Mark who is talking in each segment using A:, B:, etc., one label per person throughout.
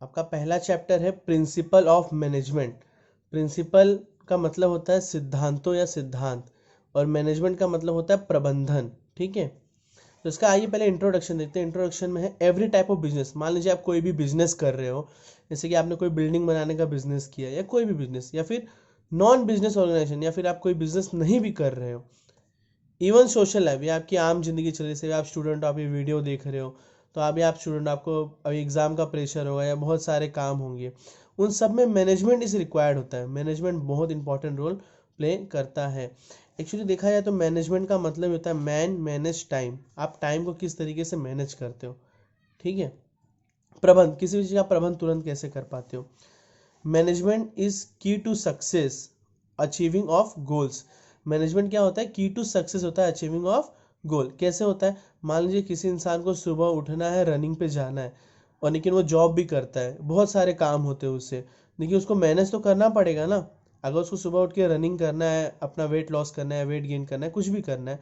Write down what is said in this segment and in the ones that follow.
A: आपका पहला चैप्टर है प्रिंसिपल ऑफ मैनेजमेंट। प्रिंसिपल का मतलब होता है सिद्धांतों या सिद्धांत, और मैनेजमेंट का मतलब होता है प्रबंधन। ठीक है, तो इसका आइए पहले इंट्रोडक्शन देखते हैं। इंट्रोडक्शन में है एवरी टाइप ऑफ बिजनेस। मान लीजिए आप कोई भी बिजनेस कर रहे हो, जैसे कि आपने कोई बिल्डिंग बनाने का बिजनेस किया या कोई भी बिजनेस, या फिर नॉन बिजनेस ऑर्गेनाइजेशन, या फिर आप कोई बिजनेस नहीं भी कर रहे हो, इवन सोशल लाइफ या आपकी आम जिंदगी चल रही है। जैसे आप स्टूडेंट हो, आप ये वीडियो देख रहे हो, तो अभी आप स्टूडेंट, आपको अभी एग्जाम का प्रेशर होगा या बहुत सारे काम होंगे, उन सब में मैनेजमेंट इज रिक्वायर्ड होता है। मैनेजमेंट बहुत इंपॉर्टेंट रोल प्ले करता है। एक्चुअली देखा जाए तो मैनेजमेंट का मतलब होता है मैन मैनेज टाइम। आप टाइम को किस तरीके से मैनेज करते हो। ठीक है, प्रबंध, किसी भी चीज़ का प्रबंध तुरंत कैसे कर पाते हो। Management is key to success achieving of goals. Management क्या होता है, की टू सक्सेस होता है अचीविंग ऑफ गोल। कैसे होता है, मान लीजिए किसी इंसान को सुबह उठना है, रनिंग पे जाना है, और लेकिन वो जॉब भी करता है, बहुत सारे काम होते हैं उससे, लेकिन उसको मैनेज तो करना पड़ेगा ना। अगर उसको सुबह उठ के रनिंग करना है, अपना वेट लॉस करना है, वेट गेन करना है, कुछ भी करना है,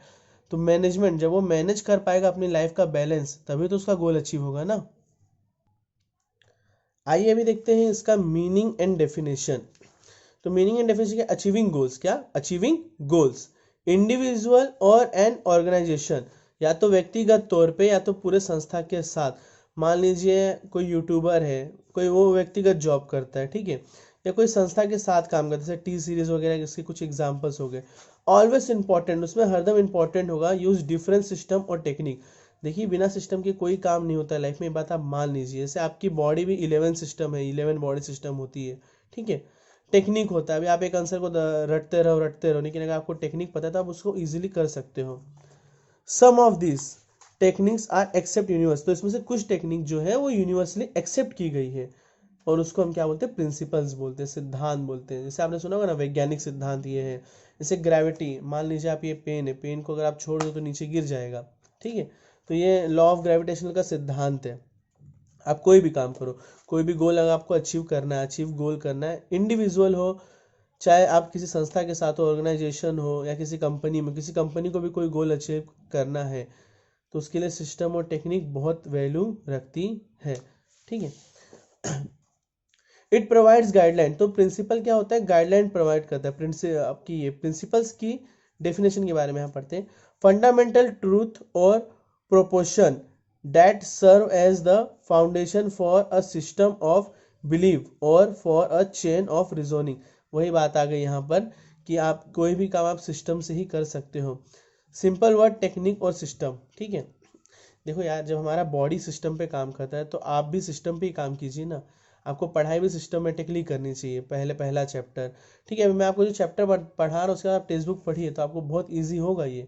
A: तो मैनेजमेंट, जब वो मैनेज कर पाएगा अपनी लाइफ का बैलेंस, तभी तो उसका गोल अचीव होगा ना। आइए अभी देखते हैं इसका मीनिंग एंड डेफिनेशन। तो मीनिंग एंड डेफिनेशन क्या, अचीविंग गोल्स। क्या, अचीविंग गोल्स, इंडिविजुअल और एन ऑर्गेनाइजेशन, या तो व्यक्तिगत तौर पे या तो पूरे संस्था के साथ। मान लीजिए कोई यूट्यूबर है, कोई वो व्यक्तिगत जॉब करता है, ठीक है, या कोई संस्था के साथ काम करता है, जैसे टी सीरीज वगैरह, इसके कुछ एग्जांपल्स हो गए। ऑलवेज इंपॉर्टेंट, उसमें हरदम इंपॉर्टेंट होगा, यूज डिफरेंट सिस्टम और टेक्निक। देखिए बिना सिस्टम के कोई काम नहीं होता है लाइफ में, ये बात आप मान लीजिए। जैसे आपकी बॉडी भी 11 सिस्टम है, 11 बॉडी सिस्टम होती है। ठीक है, टेक्निक होता है। अभी आप एक आंसर को रटते रहो, लेकिन अगर आपको टेक्निक पता है तो आप उसको इजीली कर सकते हो। Some of this techniques are accept universe, तो इसमें से कुछ टेक्निक जो है वो यूनिवर्सली एक्सेप्ट की गई है, और उसको हम क्या बोलते हैं, प्रिंसिपल्स बोलते हैं, सिद्धांत बोलते हैं। जैसे आपने सुना होगा ना, वैज्ञानिक सिद्धांत ये है। जैसे ग्रेविटी, मान लीजिए आप, ये पेन है, पेन को अगर आप छोड़ दो तो नीचे गिर जाएगा। ठीक है, तो ये लॉ ऑफ ग्रेविटेशनल का सिद्धांत है। आप कोई भी काम करो, कोई भी गोल अगर आपको अचीव करना है, अचीव गोल करना है, इंडिविजुअल हो, चाहे आप किसी संस्था के साथ हो, ऑर्गेनाइजेशन हो, या किसी कंपनी में, किसी कंपनी को भी कोई गोल अचीव करना है, तो उसके लिए सिस्टम और टेक्निक बहुत वैल्यू रखती है। ठीक है, इट प्रोवाइड्स गाइडलाइन, तो प्रिंसिपल क्या होता है, गाइडलाइन प्रोवाइड करता है। आपकी ये प्रिंसिपल्स की डेफिनेशन के बारे में हम पढ़ते हैं। फंडामेंटल ट्रूथ और proportion that serve as the foundation for a system of believe और for a chain of reasoning. वही बात आ गई यहाँ पर कि आप कोई भी काम आप सिस्टम से ही कर सकते हो। सिंपल वर्ड, टेक्निक और सिस्टम। ठीक है, देखो यार, जब हमारा बॉडी सिस्टम पे काम करता है तो आप भी सिस्टम पे ही काम कीजिए ना। आपको पढ़ाई भी सिस्टमेटिकली करनी चाहिए, पहला चैप्टर। ठीक है, अभी मैं आपको जो चैप्टर पढ़ा रहा हूँ उसके बाद आप टेक्स्ट बुक पढ़िए, तो आपको बहुत ईजी होगा ये।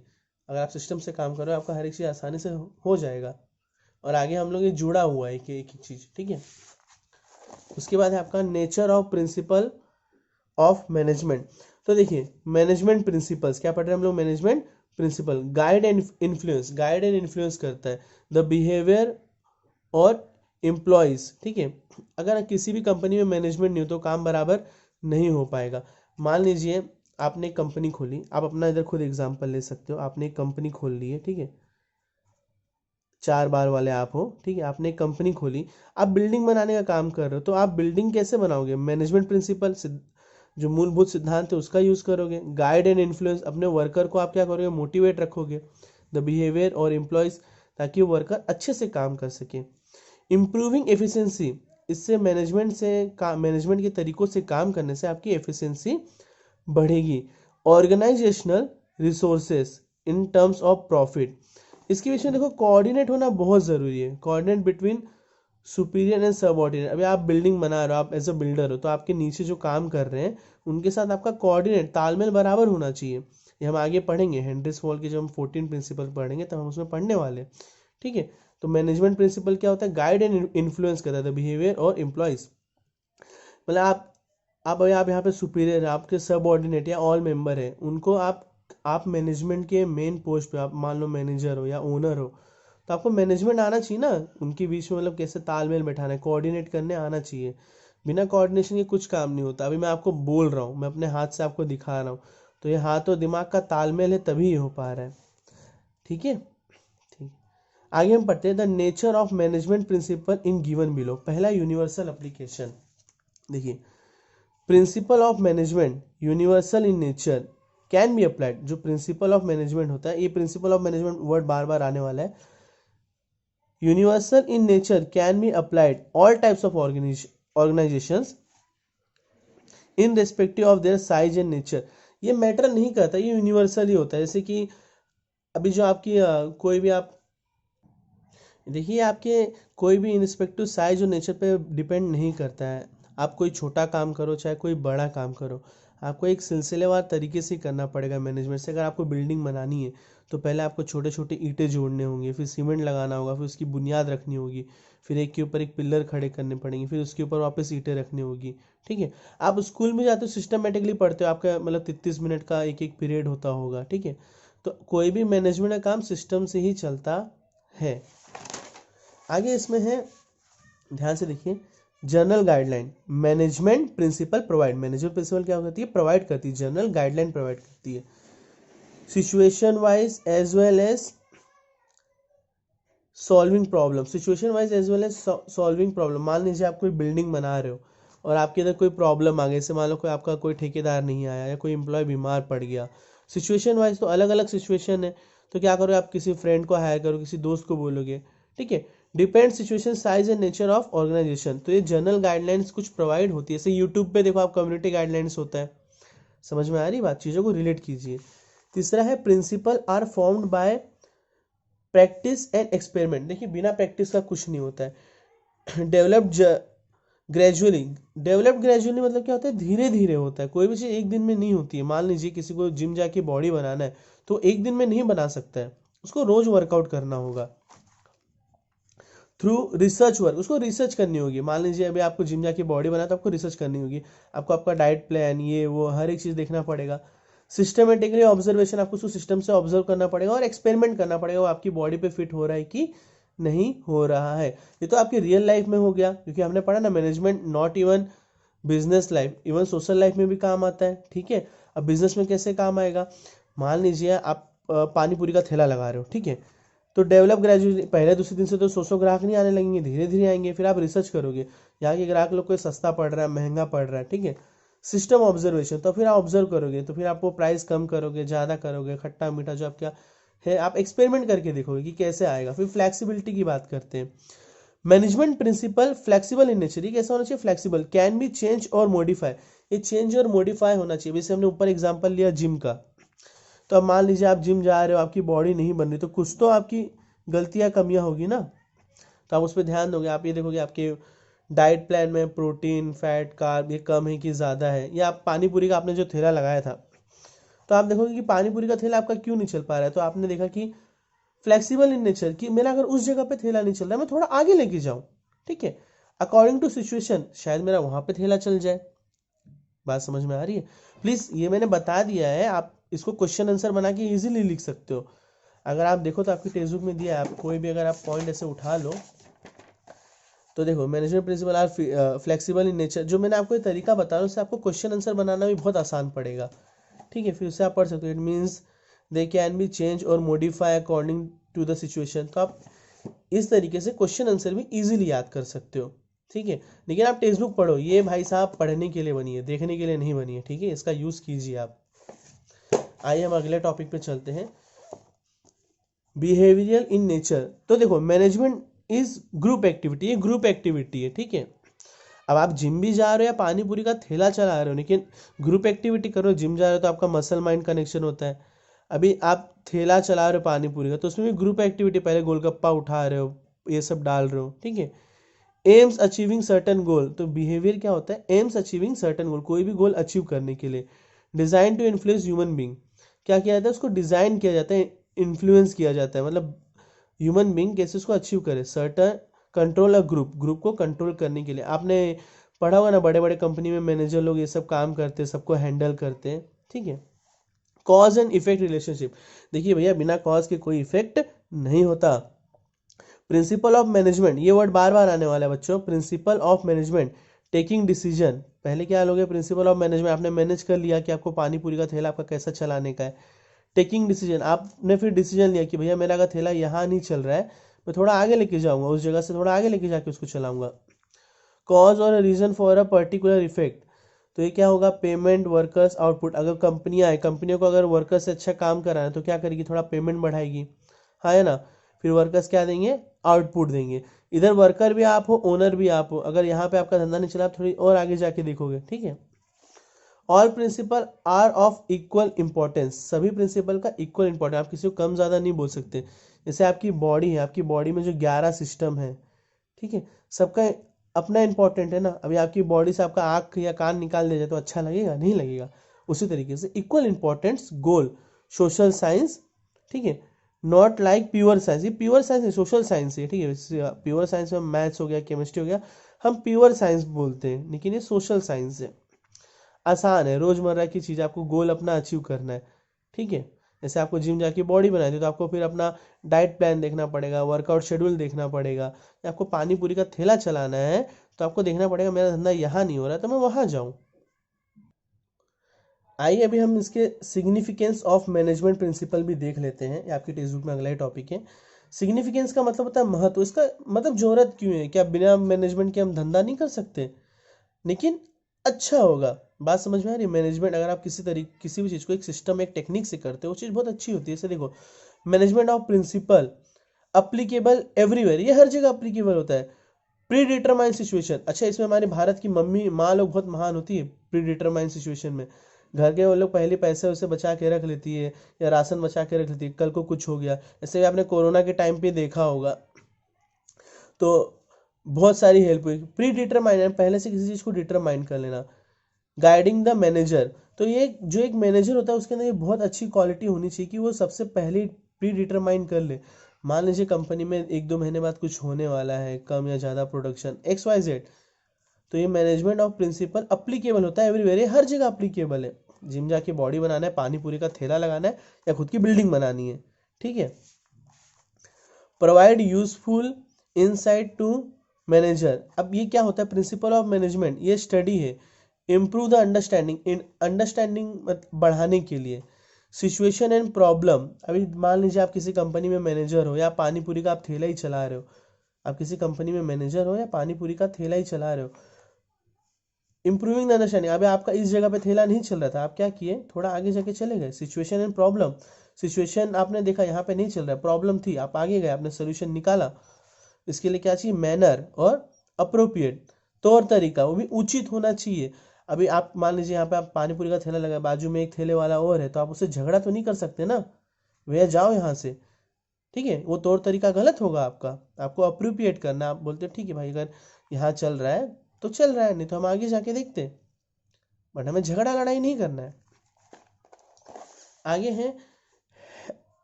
A: अगर आप सिस्टम से काम कर रहे हो, आपका हर एक चीज़ आसानी से हो जाएगा। और आगे हम लोग ये जुड़ा हुआ है एक एक चीज़। ठीक है, उसके बाद है आपका nature of principal of management. तो देखिए, मैनेजमेंट प्रिंसिपल्स क्या पढ़ रहे हैं हम लोग, management principle. Guide and influence, guide and influence करता है द बिहेवियर और एम्प्लॉयज़। ठीक है, अगर किसी भी कंपनी में मैनेजमेंट नहीं हो तो काम बराबर नहीं हो पाएगा। मान लीजिए आपने एक कंपनी खोली, आप अपना इधर खुद एग्जांपल ले सकते हो। आपने एक कंपनी खोल ली है, ठीक है, 4 बार वाले आप हो, ठीक है, आपने एक कंपनी खोली, आप बिल्डिंग बनाने का काम कर रहे हो, तो आप बिल्डिंग कैसे बनाओगे, मैनेजमेंट प्रिंसिपल, जो मूलभूत सिद्धांत है उसका यूज करोगे। गाइड एंड इन्फ्लुएंस, अपने वर्कर को आप क्या करोगे, मोटिवेट रखोगे द बिहेवियर और एम्प्लॉयज, ताकि वो वर्कर अच्छे से काम कर सके। इम्प्रूविंग एफिशिएंसी, इससे मैनेजमेंट के तरीकों से काम करने से आपकी एफिशिएंसी बढ़ेगी। Organisational resources in terms of profit, इसके बीच में देखो कोऑर्डिनेट होना बहुत ज़रूरी है। Coordinate between superior and subordinate. अभी आप बिल्डिंग बना रहे हो, आप एज अ बिल्डर हो, तो आपके नीचे जो काम कर रहे हैं उनके साथ आपका कोऑर्डिनेट, तालमेल बराबर होना चाहिए। ये हम आगे पढ़ेंगे, हेनरीज फॉल के जब हम 14 प्रिंसिपल पढ़ेंगे तब हम उसमें पढ़ने वाले। ठीक है, तो मैनेजमेंट प्रिंसिपल क्या होता है, गाइड एंड इन्फ्लुएंस करता है द बिहेवियर और एम्प्लॉयज। मतलब आप अभी आप यहाँ पे सुपीरियर है, आपके सबऑर्डिनेट या ऑल मेंबर है, उनको आप मैनेजमेंट के मेन पोस्ट पे, आप मान लो मैनेजर हो या ओनर हो, तो आपको मैनेजमेंट आना चाहिए ना उनके बीच में, मतलब कैसे तालमेल बैठाना है, कोऑर्डिनेट करने आना चाहिए। बिना कोऑर्डिनेशन के कुछ काम नहीं होता। अभी मैं आपको बोल रहा हूँ, मैं अपने हाथ से आपको दिखा रहा हूँ, तो ये हाथ और दिमाग का तालमेल है, तभी ये हो पा रहा है। ठीक है, ठीक। आगे हम पढ़ते हैं the nature of management principle in given below. पहला यूनिवर्सल एप्लीकेशन। देखिए principle of management universal in nature can be applied. जो प्रिंसिपल ऑफ मैनेजमेंट होता है, ये प्रिंसिपल ऑफ मैनेजमेंट वर्ड बार बार आने वाला है। Universal in nature can be applied all types of organisations in respective of their size and nature. ये मैटर नहीं करता, ये यूनिवर्सल ही होता है। जैसे कि अभी जो आपकी कोई भी आप देखिए, आपके कोई भी इन रिस्पेक्टिव साइज और नेचर पे डिपेंड नहीं करता है। आप कोई छोटा काम करो चाहे कोई बड़ा काम करो, आपको एक सिलसिलेवार तरीके से करना पड़ेगा मैनेजमेंट से। अगर आपको बिल्डिंग बनानी है तो पहले आपको छोटे छोटे ईंटें जोड़ने होंगे, फिर सीमेंट लगाना होगा, फिर उसकी बुनियाद रखनी होगी, फिर एक के ऊपर एक पिलर खड़े करने पड़ेंगे, फिर उसके ऊपर वापस ईंटें रखनी होगी। ठीक है, आप स्कूल में जाते हो सिस्टमेटिकली पढ़ते हो, आपका मतलब 33 मिनट का एक एक पीरियड होता होगा। ठीक है, तो कोई भी मैनेजमेंट का काम सिस्टम से ही चलता है। आगे इसमें है, ध्यान से देखिए, general guideline management principle provide. Management principle क्या करती है? प्रोवाइड करती है, जनरल गाइडलाइन प्रोवाइड करती है situation wise as well as solving problem. Situation wise as well as solving problem. मान लीजिए आप कोई बिल्डिंग बना रहे हो और आपके इधर कोई प्रॉब्लम आ गई, जैसे मान लो कोई आपका कोई ठेकेदार नहीं आया या कोई एम्प्लॉय बीमार पड़ गया। सिचुएशन वाइज तो अलग अलग सिचुएशन है, तो क्या करोगे आप? किसी फ्रेंड को हायर करोगे, किसी दोस्त को बोलोगे। ठीक है, depend situation size and nature of organisation. तो ये जनरल गाइडलाइंस कुछ प्रोवाइड होती है। जैसे यूट्यूब पे देखो आप, कम्युनिटी गाइडलाइंस होता है। समझ में आ रही बात? चीज़ों को रिलेट कीजिए। तीसरा है principle are formed by practice and experiment. देखिए बिना प्रैक्टिस का कुछ नहीं होता है। Developed gradually. डेवलप्ड ग्रेजुअली मतलब क्या होता है? धीरे धीरे होता है। कोई भी चीज़ एक दिन में नहीं होती है। मान लीजिए किसी को जिम जाके बॉडी बनाना है तो एक दिन में नहीं बना सकता है, उसको रोज वर्कआउट करना होगा। थ्रू रिसर्च वर्क, उसको रिसर्च करनी होगी। मान लीजिए अभी आपको जिम जाके बॉडी बना तो आपको रिसर्च करनी होगी, आपको आपका डाइट प्लान ये वो हर एक चीज़ देखना पड़ेगा। सिस्टमेटिकली ऑब्जर्वेशन, आपको उसको सिस्टम से ऑब्जर्व करना पड़ेगा और एक्सपेरिमेंट करना पड़ेगा वो आपकी बॉडी पे फिट हो रहा है कि नहीं हो रहा है। ये तो आपकी रियल लाइफ में हो गया, क्योंकि हमने पढ़ा ना management not even business life, even social life में भी काम आता है। ठीक है, अब बिजनेस में कैसे काम आएगा? मान लीजिए आप पानी पूरी का ठेला लगा रहे हो। ठीक है, तो डेवलप ग्रेजुअली, पहले दूसरे दिन से तो 100 ग्राहक नहीं आने लगेंगे, धीरे धीरे आएंगे। फिर आप रिसर्च करोगे यहाँ के ग्राहक लोग को सस्ता पड़ रहा है, महंगा पड़ रहा है। ठीक है, सिस्टम ऑब्जर्वेशन, तो फिर आप ऑब्जर्व करोगे, तो फिर आप वो प्राइस कम करोगे, ज़्यादा करोगे, खट्टा मीठा जो आपका है आप एक्सपेरिमेंट करके देखोगे कि कैसे आएगा। फिर फ्लेक्सिबिलिटी की बात करते हैं। Management principle flexible in nature. ये कैसा होना चाहिए? फ्लेक्सिबल, कैन बी चेंज और मॉडिफाई। ये चेंज और मॉडिफाई होना चाहिए। जैसे हमने ऊपर एग्जांपल लिया जिम का, तो अब मान लीजिए आप जिम जा रहे हो, आपकी बॉडी नहीं बन रही, तो कुछ तो आपकी गलतियां कमियां होगी ना, तो आप उस पर ध्यान दोगे। आप ये देखोगे आपके डाइट प्लान में प्रोटीन फैट कार्ब ये कम है कि ज़्यादा है। या आप पानी पूरी का आपने जो ठेला लगाया था, तो आप देखोगे कि पानी पूरी का ठेला आपका क्यों नहीं चल पा रहा है। तो आपने देखा कि फ्लेक्सिबल इन नेचर, कि मेरा अगर उस जगह पे ठेला नहीं चल रहा है, मैं थोड़ा आगे लेके जाऊं। ठीक है, अकॉर्डिंग टू सिचुएशन, शायद मेरा वहां पे ठेला चल जाए। बात समझ में आ रही है? प्लीज ये मैंने बता दिया है, आप इसको क्वेश्चन आंसर बना के इजीली लिख सकते हो। अगर आप देखो तो आपकी टेक्स्ट बुक में दिया है, आप कोई भी अगर आप पॉइंट ऐसे उठा लो तो देखो management principle are flexible in nature. जो मैंने आपको ये तरीका बता रहा हूँ उससे आपको क्वेश्चन आंसर बनाना भी बहुत आसान पड़ेगा। ठीक है, फिर उससे आप पढ़ सकते हो। It means they can be change और modify according to the situation. तो आप इस तरीके से क्वेश्चन आंसर भी इजीली याद कर सकते हो। ठीक है, लेकिन आप टेक्स्ट बुक पढ़ो, ये भाई साहब पढ़ने के लिए बनी है, देखने के लिए नहीं बनी है। ठीक है, इसका यूज कीजिए आप। आइए हम अगले टॉपिक पे चलते हैं, बिहेवियरल इन नेचर। तो देखो मैनेजमेंट इज ग्रुप एक्टिविटी, ये ग्रुप एक्टिविटी है। ठीक है, अब आप जिम भी जा रहे हो या पानी पूरी का ठेला चला रहे हो, लेकिन ग्रुप एक्टिविटी करो। जिम जा रहे हो तो आपका मसल माइंड कनेक्शन होता है। अभी आप ठेला चला रहे हो पानी पूरी का, तो उसमें भी ग्रुप एक्टिविटी, पहले गोलगप्पा उठा रहे हो, ये सब डाल रहे हो। ठीक है, एम्स अचीविंग सर्टन गोल। तो बिहेवियर क्या होता है? एम्स अचीविंग सर्टन गोल, कोई भी गोल अचीव करने के लिए। Design to influence human being, क्या किया जाता है? उसको डिजाइन किया जाता है, इन्फ्लुएंस किया जाता है, मतलब ह्यूमन बींग कैसे उसको अचीव करे। Certain control a group, group को कंट्रोल करने के लिए। आपने पढ़ा होगा ना, बड़े बड़े कंपनी में मैनेजर लोग ये सब काम करते हैं, सबको हैंडल करते हैं। ठीक है, कॉज एंड इफेक्ट रिलेशनशिप। देखिए भैया बिना कॉज के कोई इफेक्ट नहीं होता। प्रिंसिपल ऑफ मैनेजमेंट, ये वर्ड बार बार आने वाला है बच्चों। Principal of management taking decision. पहले क्या लोगे? प्रिंसिपल ऑफ मैनेजमेंट, आपने मैनेज कर लिया कि आपको पानी पूरी का ठेला आपका कैसा चलाने का है। टेकिंग डिसीजन, आपने फिर डिसीजन लिया कि भैया मेरा अगर ठेला यहाँ नहीं चल रहा है, मैं थोड़ा आगे लेके जाऊंगा, उस जगह से थोड़ा आगे लेके जाके उसको चलाऊंगा। कॉज और reason for a particular effect, तो ये क्या होगा, पेमेंट, वर्कर्स, आउटपुट। अगर कंपनियां है, कंपनियों को अगर वर्कर्स से अच्छा काम कराना है तो क्या करेगी, थोड़ा पेमेंट बढ़ाएगी, हाँ है ना। फिर वर्कर्स क्या देंगे, आउटपुट देंगे। इधर वर्कर भी आप हो, ओनर भी आप हो। अगर यहाँ पे आपका धंधा नहीं चला, आप थोड़ी और आगे जाके देखोगे, ठीक है। All principle are of equal importance, सभी प्रिंसिपल का इक्वल इंपॉर्टेंस, आप किसी को कम ज़्यादा नहीं बोल सकते। जैसे आपकी बॉडी है, आपकी बॉडी में जो 11 सिस्टम है, ठीक है, सबका अपना इंपॉर्टेंट है ना। अभी आपकी बॉडी से आपका आँख या कान निकाल दिया जाए तो अच्छा लगेगा, नहीं लगेगा। उसी तरीके से इक्वल इंपॉर्टेंस गोल, सोशल साइंस, ठीक है, नॉट लाइक प्योर साइंस। ये प्योर साइंस है, सोशल साइंस है, ठीक है। प्योर साइंस में मैथ्स हो गया, केमिस्ट्री हो गया, हम प्योर साइंस बोलते हैं, लेकिन ये सोशल साइंस है। आसान है, रोजमर्रा की चीज़, आपको गोल अपना अचीव करना है, ठीक है। जैसे आपको जिम जाके बॉडी बनानी है तो आपको फिर अपना डाइट प्लान देखना पड़ेगा, वर्कआउट शेड्यूल देखना पड़ेगा। या आपको पानी पूरी का ठेला चलाना है तो आपको देखना पड़ेगा मेरा धंधा यहाँ नहीं हो रहा तो मैं वहाँ जाऊँ। आइए अभी हम इसके सिग्निफिकेंस ऑफ मैनेजमेंट प्रिंसिपल भी देख लेते हैं। ये आपकी टेक्स्ट बुक में अगला ही टॉपिक है। सिग्निफिकेंस का मतलब होता है महत्व, इसका मतलब जरूरत क्यों है, क्या बिना मैनेजमेंट के हम धंधा नहीं कर सकते, लेकिन अच्छा होगा। बात समझ में आ रही है। मैनेजमेंट अगर आप किसी तरीके किसी भी चीज़ को एक सिस्टम, एक टेक्निक से करते हो, वो चीज़ बहुत अच्छी होती है। जैसे देखो, management of principle applicable everywhere, ये हर जगह अप्लीकेबल होता है। प्री डिटरमाइंड सिचुएशन, अच्छा इसमें हमारे भारत की मम्मी माँ लोग बहुत महान होती है प्री डिटरमाइंड सिचुएशन में। घर के वो लोग पहले पैसे वैसे बचा के रख लेती है, या राशन बचा के रख लेती है, कल को कुछ हो गया। जैसे आपने कोरोना के टाइम पे देखा होगा, तो बहुत सारी हेल्प हुई। प्री डिटरमाइन, पहले से किसी चीज़ को डिटरमाइन कर लेना। गाइडिंग द मैनेजर, तो ये जो एक मैनेजर होता है उसके अंदर ये बहुत अच्छी क्वालिटी होनी चाहिए कि वो सबसे पहले प्री डिटरमाइन कर ले। मान लीजिए कंपनी में 1-2 महीने बाद कुछ होने वाला है, कम या ज़्यादा प्रोडक्शन XYZ, तो ये मैनेजमेंट ऑफ प्रिंसिपल अप्लीकेबल होता है एवरीवेयर, हर जगह अप्लीकेबल है। जिम जाके बॉडी बनाना है, पानी पूरी का ठेला लगाना है, या खुद की बिल्डिंग बनानी है, ठीक है। Provide useful insight to manager, अब ये क्या होता है, प्रिंसिपल ऑफ मैनेजमेंट ये स्टडी है। इम्प्रूव द अंडरस्टैंडिंग, इन अंडरस्टैंडिंग बढ़ाने के लिए। सिचुएशन एंड प्रॉब्लम, अभी मान लीजिए आप किसी कंपनी में मैनेजर हो, या पानी पूरी का आप ठेला ही चला रहे हो। आप किसी कंपनी में मैनेजर हो या पानी पूरी का ठेला ही चला रहे हो। इंप्रूविंग द अंडरस्टैंडिंग, अभी आपका इस जगह पे ठेला नहीं चल रहा था, आप क्या किए, थोड़ा आगे जाके चले गए। सिचुएशन एंड प्रॉब्लम, सिचुएशन आपने देखा यहाँ पे नहीं चल रहा है, प्रॉब्लम थी, आप आगे गए, आपने सोल्यूशन निकाला। इसके लिए क्या चाहिए, मैनर और अप्रोप्रिएट, तौर तरीका, वो भी उचित होना चाहिए। अभी आप मान लीजिए यहाँ पे आप पानी पूरी का ठेला लगा, बाजू में एक ठेले वाला और है, तो आप उससे झगड़ा तो नहीं कर सकते ना, भैया जाओ यहाँ से, ठीक है। वो तौर तरीका गलत होगा आपका, आपको अप्रोप्रिएट करना। आप बोलते हो ठीक है भाई, अगर यहाँ चल रहा है तो चल रहा है, नहीं तो हम आगे जाके देखते हैं, बट हमें झगड़ा लड़ाई नहीं करना है। आगे है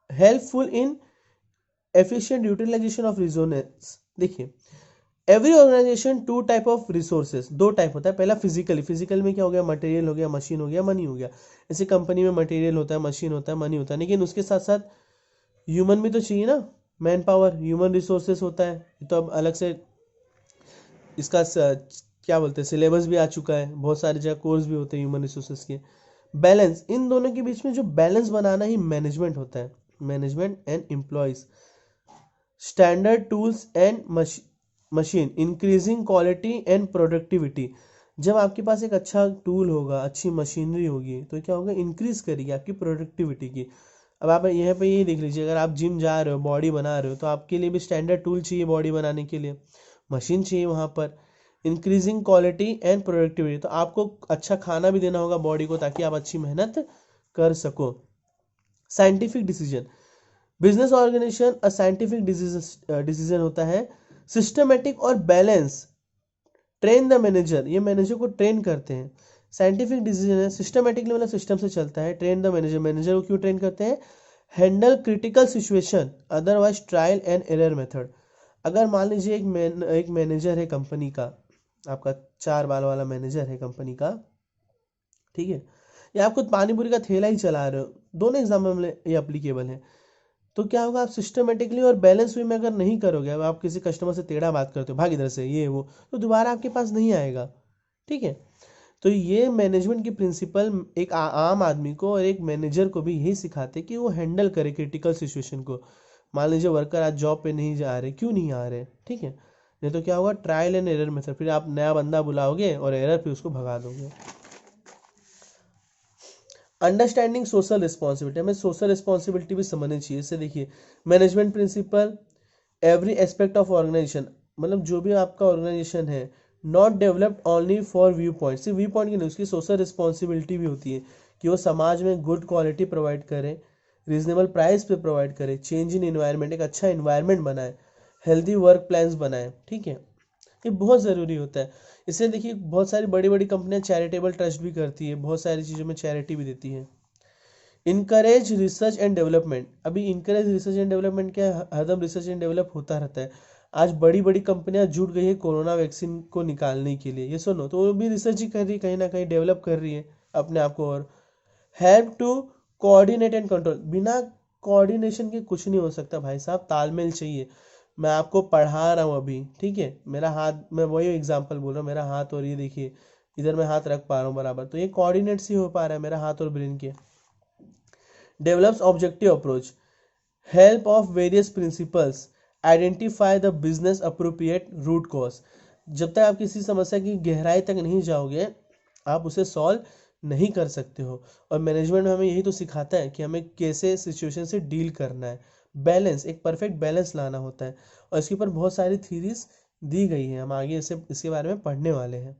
A: helpful in efficient utilisation of resources. देखिए, every organisation 2 type of resources, 2 type होता है। पहला फिजिकली, फिजिकल में क्या हो गया, मटेरियल हो गया, मशीन हो गया, मनी हो गया। जैसे कंपनी में मटेरियल होता है, मशीन होता है, मनी होता है, लेकिन उसके साथ साथ ह्यूमन भी तो चाहिए ना, मैन पावर, ह्यूमन रिसोर्सेस होता है। ये तो अब अलग से इसका क्या बोलते हैं, सिलेबस भी आ चुका है, बहुत सारी जगह कोर्स भी होते हैं ह्यूमन रिसोर्सेज के। बैलेंस, इन दोनों के बीच में जो बैलेंस बनाना ही मैनेजमेंट होता है। Management and employees, standard tools and machine, increasing quality and productivity. जब आपके पास एक अच्छा टूल होगा, अच्छी मशीनरी होगी, तो क्या होगा, इंक्रीज करेगी आपकी प्रोडक्टिविटी की। अब आप यहाँ पे ये देख लीजिए, अगर आप जिम जा रहे हो, बॉडी बना रहे हो, तो आपके लिए भी स्टैंडर्ड टूल चाहिए, बॉडी बनाने के लिए मशीन चाहिए वहाँ पर। इंक्रीजिंग क्वालिटी एंड प्रोडक्टिविटी, तो आपको अच्छा खाना भी देना होगा बॉडी को, ताकि आप अच्छी मेहनत कर सको। Scientific decision, business organisation a scientific decision होता है। सिस्टमेटिक और बैलेंस, ट्रेन द मैनेजर, ये मैनेजर को ट्रेन करते हैं। साइंटिफिक डिसीजन है, सिस्टमेटिकली मतलब सिस्टम से चलता है। ट्रेन द मैनेजर, मैनेजर को क्यों ट्रेन करते हैं, handle critical situation, otherwise trial and error method. अगर मान लीजिए एक मैनेजर है कंपनी का, आपका 4 बाल वाला मैनेजर है कंपनी का, ठीक है, या आप खुद पानी पूरी का ठेला ही चला रहे हो, दोनों एग्जाम्पल में ये अप्लीकेबल है। तो क्या होगा, आप सिस्टमेटिकली और बैलेंस वे में अगर नहीं करोगे, अब आप किसी कस्टमर से टेढ़ा बात करते हो, भाग इधर से, ये वो, तो दोबारा आपके पास नहीं आएगा, ठीक है। तो ये मैनेजमेंट की प्रिंसिपल एक आम आदमी को और एक मैनेजर को भी यही सिखाते कि वो हैंडल करे क्रिटिकल सिचुएशन को। मान लीजिए वर्कर आज जॉब पे नहीं जा रहे, क्यों नहीं आ रहे, ठीक है, नहीं तो क्या होगा, ट्रायल एंड एरर मेथड, फिर आप नया बंदा बुलाओगे और एरर फिर उसको भगा दोगे। अंडरस्टैंडिंग सोशल रिस्पॉन्सिबिलिटी, हमें सोशल रिस्पॉन्सिबिलिटी भी समझनी चाहिए। इससे देखिए management principle, every aspect of organisation, मतलब जो भी आपका ऑर्गेनाइजेशन है, not developed only for view point, सिर्फ व्यू पॉइंट की नहीं, उसकी सोशल रिस्पॉन्सिबिलिटी भी होती है कि वो समाज में गुड क्वालिटी प्रोवाइड करे, रीजनेबल प्राइस पे प्रोवाइड करे, चेंज इन इन्वायरमेंट, एक अच्छा इन्वायरमेंट बनाए, हेल्दी वर्क प्लान्स बनाए, ठीक है, ये बहुत ज़रूरी होता है। इससे देखिए बहुत सारी बड़ी बड़ी कंपनियां चैरिटेबल ट्रस्ट भी करती है, बहुत सारी चीज़ों में चैरिटी भी देती है। इनकरेज रिसर्च एंड डेवलपमेंट, अभी इनकरेज रिसर्च एंड डेवलपमेंट क्या है, हरदम रिसर्च एंड डेवलप होता रहता है। आज बड़ी बड़ी कंपनियां जुट गई है कोरोना वैक्सीन को निकालने के लिए, ये सुनो, तो वो भी रिसर्च ही कर रही है, कहीं ना कहीं डेवलप कर रही है अपने आप को। और help to coordinate and control, बिना कोऑर्डिनेशन के कुछ नहीं हो सकता भाई साहब, तालमेल चाहिए। मैं आपको पढ़ा रहा हूँ अभी, ठीक है, मेरा हाथ, मैं वही एग्जांपल बोल रहा हूँ, मेरा हाथ और ये देखिए इधर मैं हाथ रख पा रहा हूँ बराबर, तो ये कोऑर्डिनेट से हो पा रहा है मेरा हाथ और ब्रेन के। Develops objective approach, help of various principles, identify the business appropriate root cause, जब तक आप किसी समस्या की गहराई तक नहीं जाओगे आप उसे सॉल्व नहीं कर सकते हो। और मैनेजमेंट में हमें यही तो सिखाता है कि हमें कैसे सिचुएशन से डील करना है, बैलेंस, एक परफेक्ट बैलेंस लाना होता है। और इसके ऊपर बहुत सारी थीरीज दी गई हैं, हम आगे इसके बारे में पढ़ने वाले हैं।